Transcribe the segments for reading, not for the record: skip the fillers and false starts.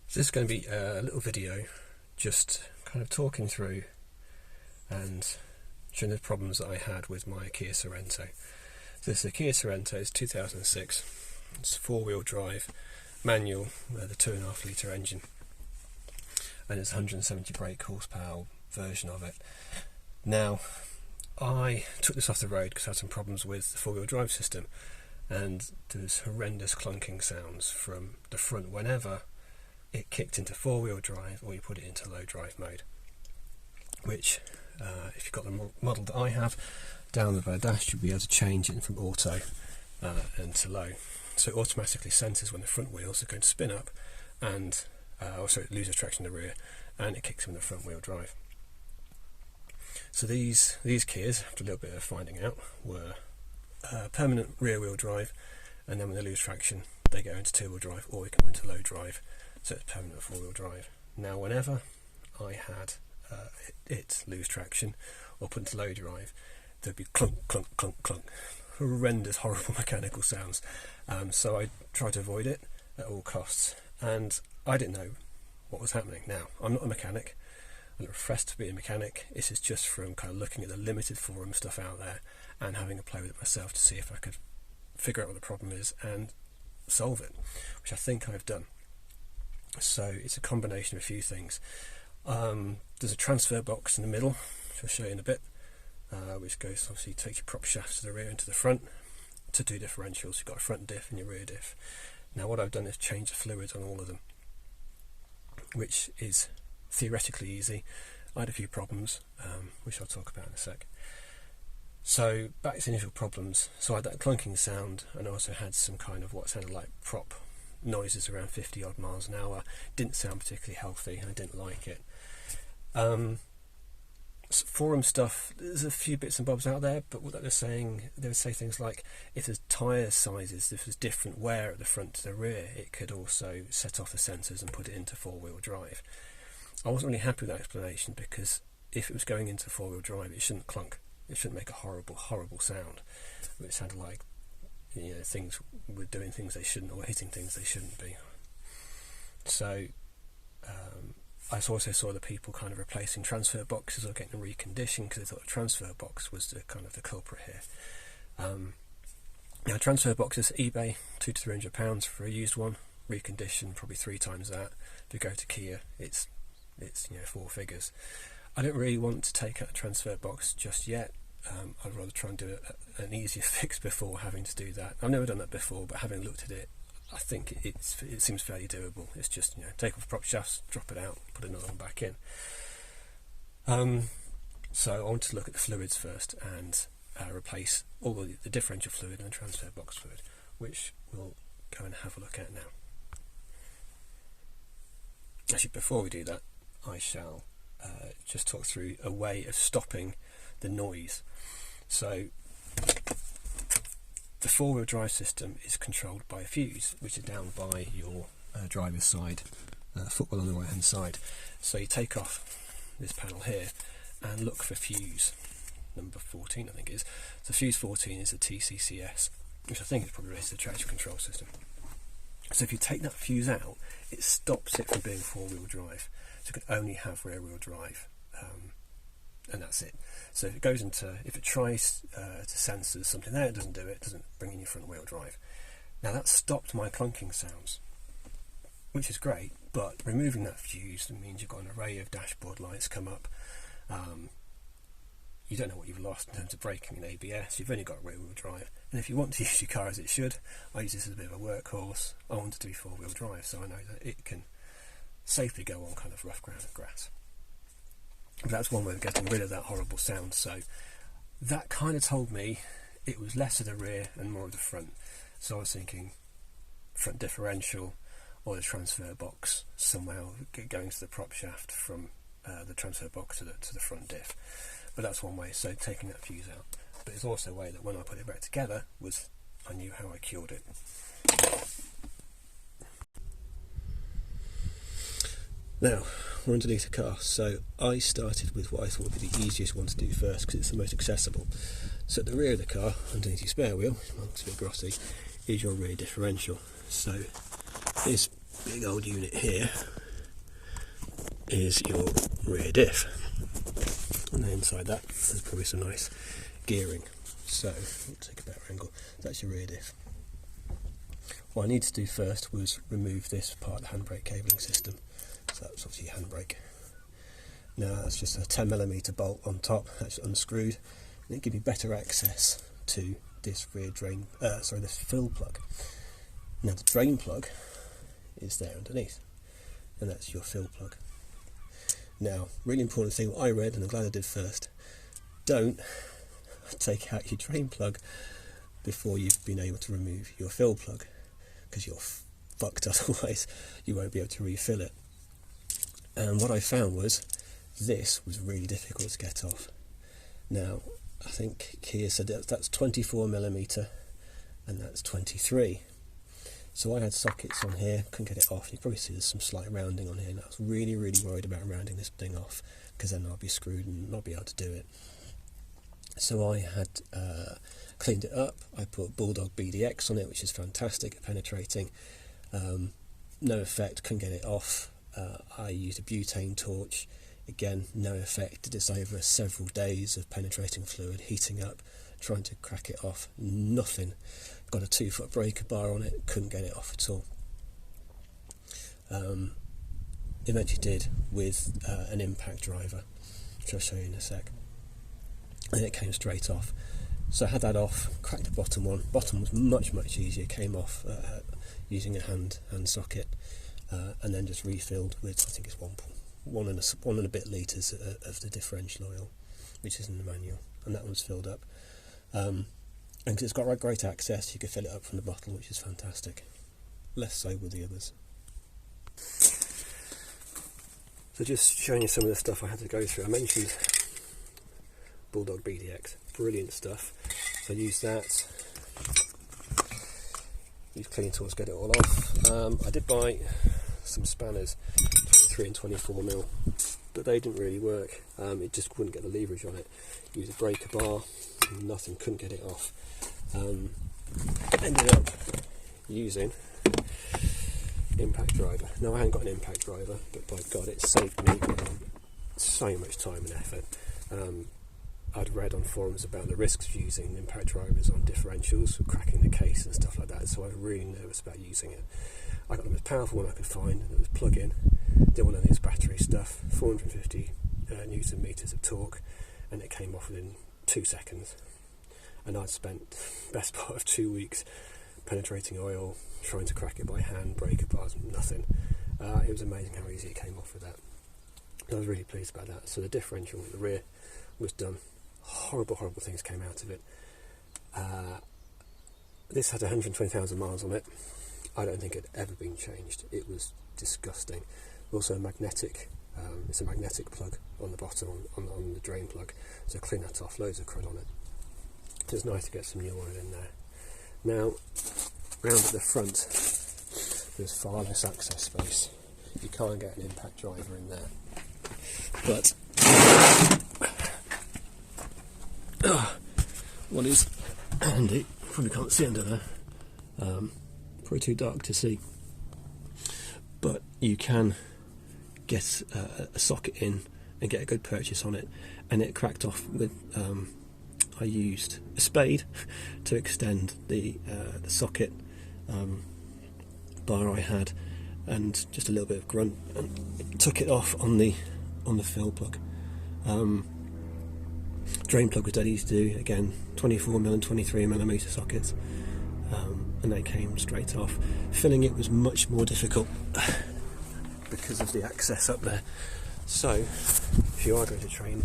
So this is going to be a little video just kind of talking through and showing the problems that I had with my Kia Sorento. So this is a Kia Sorento, it's 2006, it's four-wheel drive, manual, the 2.5 litre engine, and it's 170 brake horsepower version of it. Now, I took this off the road because I had some problems with the four-wheel drive system, and there's horrendous clunking sounds from the front whenever it kicked into four-wheel drive or you put it into low drive mode, which if you've got the model that I have, down the dash you'll be able to change it from auto and to low, so it automatically senses when the front wheels are going to spin up and also it loses traction in the rear, and it kicks in the front wheel drive. So these Kias, after a little bit of finding out, were permanent rear wheel drive, and then when they lose traction they go into two wheel drive or we can go into low drive, so it's permanent four wheel drive. Now whenever I had it lose traction or put into low drive, there'd be clunk, clunk, clunk, clunk, horrendous, horrible mechanical sounds. So I tried to avoid it at all costs, and I didn't know what was happening. Now, I'm not a mechanic, I'm not professed to be a mechanic. This is just from kind of looking at the limited forum stuff out there and having a play with it myself to see if I could figure out what the problem is and solve it, which I think I've done. So it's a combination of a few things. There's a transfer box in the middle, which I'll show you in a bit, which goes, obviously takes your prop shafts to the rear and to the front to do differentials. You've got a front diff and your rear diff. Now what I've done is change the fluids on all of them, which is theoretically easy. I had a few problems, which I'll talk about in a sec. So back to initial problems. So I had that clunking sound, and I also had some kind of what sounded like prop noises around 50 odd miles an hour. Didn't sound particularly healthy, and I didn't like it. Forum stuff, there's a few bits and bobs out there, but what they're saying, they would say things like if there's tyre sizes, if there's different wear at the front to the rear, it could also set off the sensors and put it into four-wheel drive. I wasn't really happy with that explanation, because if it was going into four-wheel drive, it shouldn't clunk. It shouldn't make a horrible, horrible sound. It sounded like, you know, things were doing things they shouldn't, or hitting things they shouldn't be. So I also saw the people kind of replacing transfer boxes or getting them reconditioned because they thought a transfer box was the kind of the culprit here. Now transfer boxes, eBay, £200 to £300 for a used one. Reconditioned, probably 3 times that. If you go to Kia, it's you know, 4 figures. I don't really want to take out a transfer box just yet. I'd rather try and do an easier fix before having to do that. I've never done that before, but having looked at it, I think it seems fairly doable. It's just, you know, take off the prop shafts, drop it out, put another one back in. So I want to look at the fluids first and replace all the differential fluid and the transfer box fluid, which we'll go and have a look at now. Actually, before we do that, I shall just talk through a way of stopping the noise. So the four-wheel drive system is controlled by a fuse, which is down by your driver's side, footwell on the right hand side. So you take off this panel here and look for fuse number 14, I think it is. So fuse 14 is the TCCS, which I think is probably related to the traction control system. So if you take that fuse out, it stops it from being four-wheel drive. So it can only have rear-wheel drive, and that's it. So if it goes into, if it tries to sense something there, it doesn't do it, it doesn't bring in your front-wheel drive. Now that stopped my clunking sounds, which is great, but removing that fuse means you've got an array of dashboard lights come up. You don't know what you've lost in terms of braking and ABS. You've only got rear-wheel drive, and if you want to use your car as it should, I use this as a bit of a workhorse. I want it to be four-wheel drive, so I know that it can safely go on kind of rough ground and grass. But that's one way of getting rid of that horrible sound. So that kind of told me it was less of the rear and more of the front. So I was thinking front differential or the transfer box, somehow going to the prop shaft from the transfer box to the front diff. But that's one way, so taking that fuse out. But it's also a way that when I put it back together, I knew how I cured it. Now, we're underneath the car, so I started with what I thought would be the easiest one to do first because it's the most accessible. So at the rear of the car, underneath your spare wheel, it looks a bit grotty, is your rear differential. So this big old unit here is your rear diff, and then inside that there's probably some nice gearing. So we'll take a better angle. That's your rear diff. What I needed to do first was remove this part of the handbrake cabling system. So that's obviously your handbrake. Now that's just a 10mm bolt on top, that's unscrewed, and it gives you better access to this rear drain, this fill plug. Now the drain plug is there underneath, and that's your fill plug. Now, really important thing, what I read, and I'm glad I did first, don't take out your drain plug before you've been able to remove your fill plug, because you're fucked otherwise. You won't be able to refill it. And what I found was this was really difficult to get off. Now, I think Kia said that's 24mm and that's 23. So I had sockets on here, couldn't get it off. You can probably see there's some slight rounding on here, and I was really worried about rounding this thing off, because then I'd be screwed and not be able to do it. So I had cleaned it up. I put Bulldog BDX on it, which is fantastic at penetrating. No effect, couldn't get it off. I used a butane torch. Again, no effect. Did this over several days of penetrating fluid, heating up, trying to crack it off. Nothing. Got a 2-foot breaker bar on it, couldn't get it off at all. Eventually did with an impact driver, which I'll show you in a sec. And it came straight off. So I had that off, cracked the bottom one. Bottom was much easier, came off using a hand socket, and then just refilled with, I think it's one and a bit litres of the differential oil, which is in the manual, and that one's filled up. And because it's got great access, you can fill it up from the bottle, which is fantastic. Less so with the others. So just showing you some of the stuff I had to go through. I mentioned Bulldog BDX, brilliant stuff. So I used that. Use cleaning tools to get it all off. I did buy some spanners, 23 and 24mm, but they didn't really work. It just wouldn't get the leverage on it. Used a breaker bar, nothing, couldn't get it off. Ended up using impact driver. Now I haven't got an impact driver, but by God, it saved me so much time and effort. I'd read on forums about the risks of using impact drivers on differentials, cracking the case and stuff like that, so I was really nervous about using it. I got the most powerful one I could find. It was plug-in, didn't want any of this battery stuff, 450 newton meters of torque, and it came off within 2 seconds. And I'd spent the best part of 2 weeks penetrating oil, trying to crack it by hand, breaker bars, nothing. It was amazing how easy it came off with that. I was really pleased about that. So the differential at the rear was done. Horrible things came out of it. This had 120,000 miles on it. I don't think it had ever been changed. It was disgusting. Also a magnetic, it's a magnetic plug on the bottom, on the drain plug. So clean that off, loads of crud on it. It's nice to get some new oil in there. Now, round at the front, there's far less access space. You can't get an impact driver in there. But what is handy, probably can't see under there, probably too dark to see, but you can get a socket in and get a good purchase on it. And it cracked off with, I used a spade to extend the socket bar I had, and just a little bit of grunt, and took it off on the fill plug. Drain plug was dead easy to do. Again, 24mm and 23mm sockets, and they came straight off. Filling it was much more difficult because of the access up there. So if you are going to train,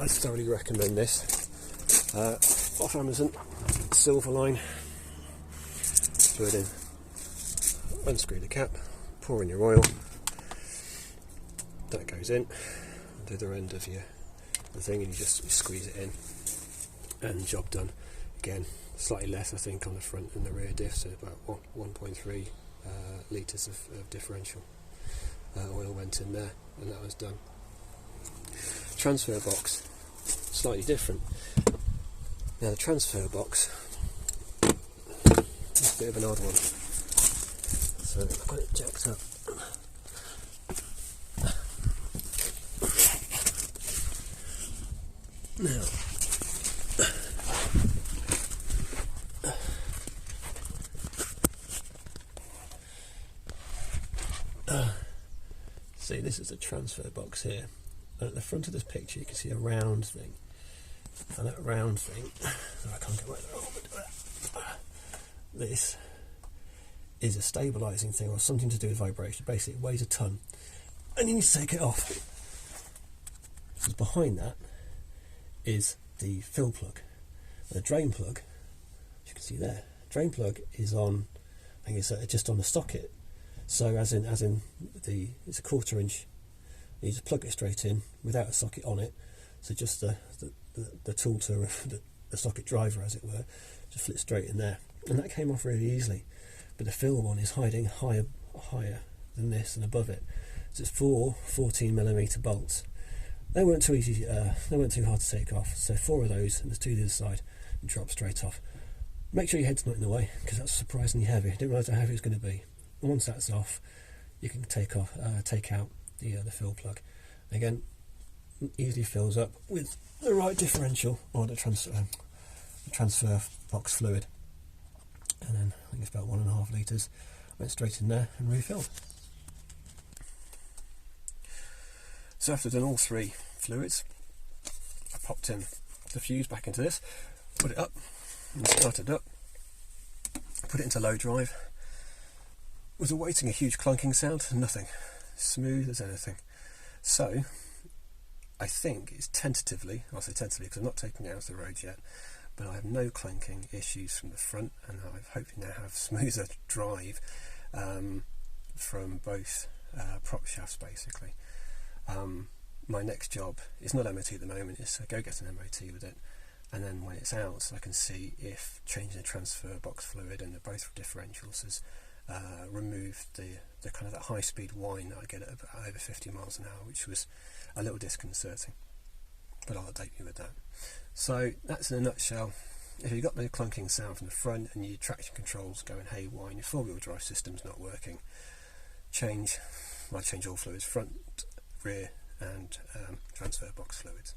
I'd thoroughly recommend this. Off Amazon, Silverline. Throw it in, unscrew the cap, pour in your oil, that goes in to the end of the thing, and you just squeeze it in, and job done. Again, slightly less I think on the front than the rear diff, so about 1.3 litres of differential oil went in there, and that was done. Transfer box, slightly different. Now the transfer box is a bit of an odd one, so I've got it jacked up. Now, see, this is the transfer box here, and at the front of this picture you can see a round thing, and that round thing, I can't get away with it, this is a stabilising thing or something to do with vibration. Basically it weighs a ton and you need to take it off, because behind that is the fill plug. The drain plug, as you can see there, drain plug is on, I think it's just on the socket. So as in it's a 1/4 inch. You just plug it straight in without a socket on it. So just the tool to the socket driver, as it were, just flips straight in there, and that came off really easily. But the fill one is hiding higher than this and above it. So it's 4 14mm bolts. They weren't too easy. They weren't too hard to take off. So 4 of those, and there's 2 the other side, and drop straight off. Make sure your head's not in the way, because that's surprisingly heavy. I didn't realise how heavy it was going to be. And once that's off, you can take out the fill plug. Again, easily fills up with the right differential or the transfer box fluid. And then I think it's about 1.5 litres. Went straight in there and refilled. So after I've done all 3 fluids, I popped in the fuse back into this, put it up, and started up. Put it into low drive. Was awaiting a huge clunking sound, nothing. Smooth as anything. So I think it's tentatively, I'll say tentatively because I'm not taking it out of the road yet, but I have no clunking issues from the front, and I hope now have smoother drive from both prop shafts basically. My next job is not MOT at the moment, is to go get an MOT with it, and then when it's out, so I can see if changing the transfer box fluid and both differentials has removed the kind of that high speed whine that I get at about over 50 miles an hour, which was a little disconcerting, but I'll update you with that. So that's in a nutshell. If you've got the clunking sound from the front and your traction controls going haywire and your 4-wheel drive system's not working, change all fluids, front, rear and transfer box fluids.